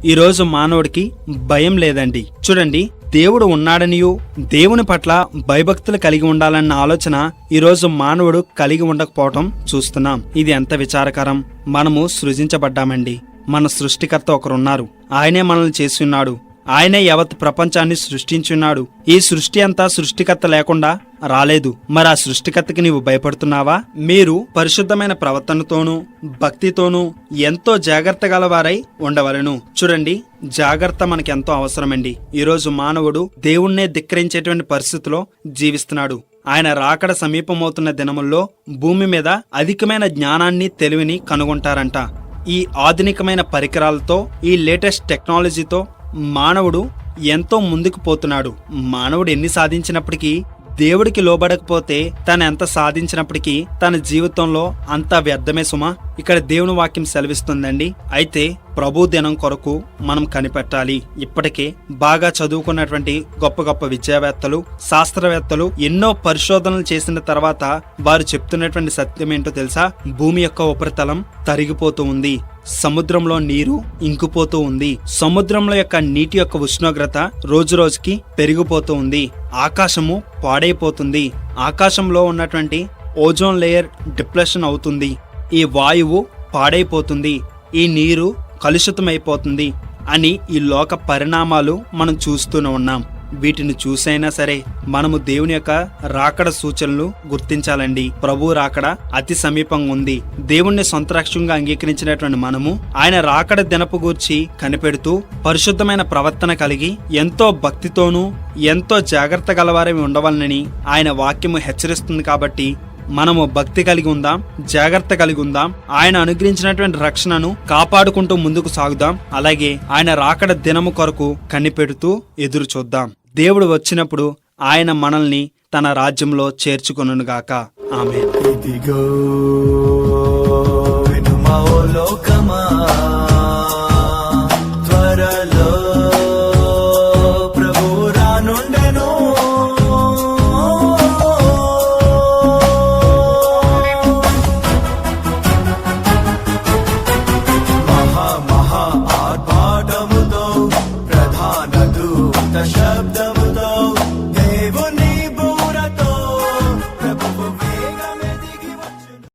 ఈ రోజు మానవుడికి భయం లేదండి. చూడండి, దేవుడు ఉన్నాడనియు దేవుని పట్ల భయభక్తులు కలిగి ఉండాలన్న ఆలోచన ఈ రోజు మానవుడు కలిగి ఉండకపోవటం చూస్తున్నాం. ఇది ఎంత విచారకరం. మనము సృజించబడ్డామండి. మన సృష్టికర్త ఒకరున్నారు. ఆయనే మనల్ని చేసి ఉన్నాడు. ఆయనే యావత్ ప్రపంచాన్ని సృష్టించున్నాడు. ఈ సృష్టి అంతా సృష్టికర్త లేకుండా రాలేదు. మరి ఆ సృష్టికర్తకి నీవు భయపడుతున్నావా? మీరు పరిశుద్ధమైన ప్రవర్తనతోనూ భక్తితోనూ ఎంతో జాగ్రత్త గలవారై ఉండవలను. చూడండి, జాగ్రత్త మనకెంతో అవసరమండి. ఈరోజు మానవుడు దేవుణ్ణే ధిక్కరించేటువంటి పరిస్థితిలో జీవిస్తున్నాడు. ఆయన రాకడ సమీపమవుతున్న దినముల్లో భూమి మీద అధికమైన జ్ఞానాన్ని తెలివిని కనుగొంటారంట. ఈ ఆధునికమైన పరికరాలతో, ఈ లేటెస్ట్ టెక్నాలజీతో మానవుడు ఎంతో ముందుకు పోతున్నాడు. మానవుడు ఎన్ని సాధించినప్పటికీ దేవుడికి లోబడకపోతే తను ఎంత సాధించినప్పటికీ తన జీవితంలో అంతా వ్యర్థమే సుమా. ఇక్కడ దేవుని వాక్యం సెలవిస్తుందండి. అయితే ప్రభు దినం కొరకు మనం కనిపెట్టాలి. ఇప్పటికే బాగా చదువుకున్నటువంటి గొప్ప గొప్ప విద్యావేత్తలు, శాస్త్రవేత్తలు ఎన్నో పరిశోధనలు చేసిన తర్వాత వారు చెప్తున్నటువంటి సత్యం ఏంటో తెలుసా? భూమి యొక్క ఉపరితలం తరిగిపోతూ ఉంది. సముద్రంలో నీరు ఇంకిపోతూ ఉంది. సముద్రంలో యొక్క నీటి యొక్క ఉష్ణోగ్రత రోజు రోజుకి పెరిగిపోతూ ఉంది. ఆకాశము పాడైపోతుంది. ఆకాశంలో ఉన్నటువంటి ఓజోన్ లేయర్ డిప్రెషన్ అవుతుంది. ఈ వాయువు పాడైపోతుంది. ఈ నీరు కలుషితమైపోతుంది అని ఈ లోక పరిణామాలు మనం చూస్తూనే ఉన్నాం. వీటిని చూసైనా సరే మనము దేవుని యొక్క రాకడ సూచనలు గుర్తించాలండి. ప్రభు రాకడ అతి సమీపంగా ఉంది. దేవుణ్ణి సొంత రక్షంగా అంగీకరించినటువంటి మనము ఆయన రాకడ దినపు గూర్చి కనిపెడుతూ పరిశుద్ధమైన ప్రవర్తన కలిగి ఎంతో భక్తితోనూ ఎంతో జాగ్రత్త గలవారై ఉండవాలని ఆయన వాక్యము హెచ్చరిస్తుంది. కాబట్టి మనము భక్తి కలిగి ఉందాం, జాగ్రత్త కలిగి ఉందాం. ఆయన అనుగ్రహించినటువంటి రక్షణను కాపాడుకుంటూ ముందుకు సాగుదాం. అలాగే ఆయన రాకడ దినము కొరకు కనిపెడుతూ ఎదురు చూద్దాం. దేవుడు వచ్చినప్పుడు ఆయన మనల్ని తన రాజ్యంలో చేర్చుకొనుగాక. ఆమేన్. ఇదిగో